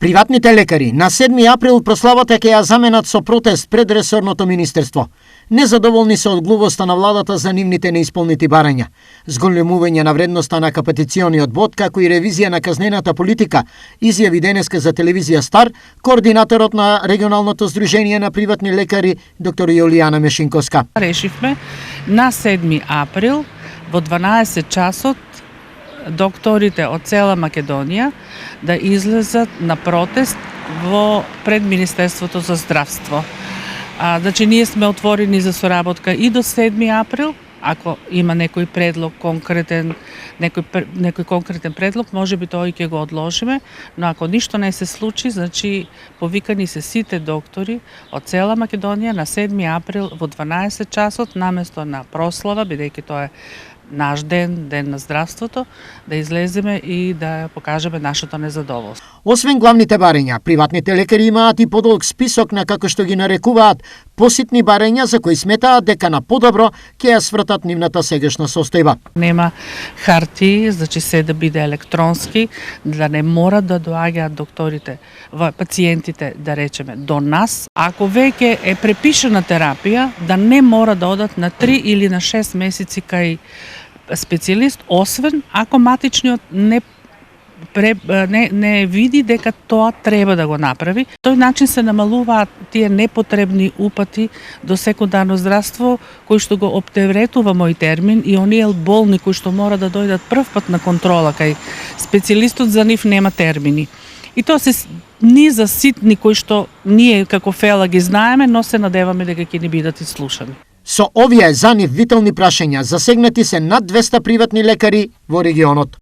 Приватните лекари на 7 април прославата ќе ја заменат со протест пред ресорното министерство. Незадоволни се од глувоста на владата за нивните неисполнети барања, зголемување на вредноста на капитациониот бод, како и ревизија на казнената политика, изјави денеска за телевизија Стар координаторот на регионалното здружение на приватни лекари доктор Јулијана Мешинковска. Решивме на 7 април во 12 часот докторите од цела Македонија да излезат на протест пред Министерството за здравство. Значи, ние сме отворени за соработка и до 7 април. Ако има некој предлог конкретен, некој конкретен предлог, може би тој ќе го одложиме, но ако ништо не се случи, значи повикани се сите доктори од цела Македонија на 7 април во 12 часот наместо на прослава, бидејќи тоа е наш ден, ден на здравството, да излеземе и да покажеме нашето незадоволство. Освен главните барања, приватните лекари имаат и подолг список на, како што ги нарекуваат, поситни барања за кои сметаат дека на подобро ќе ја свртат нивната сегашна состојба. Нема хартии, значи се да биде електронски, да не мора да доаѓаат докторите, пациентите, да речеме, до нас. Ако веќе е препишана терапија, да не мора да одат на 3 или на 6 месеци кај специјалист, освен ако матичниот не види дека тоа треба да го направи. Тој начин се намалуваат тие непотребни упати до секундарно здравство, кои што го оптеретува мој термин, и оние болни кои што мора да дојдат прв пат на контрола кај специјалистот, за нив нема термини. И тоа се низа ситни кои што ние како фела ги знаеме, но се надеваме дека ќе ни бидат ислушани. Со овие за нив витални прашања засегнати се над 200 приватни лекари во регионот.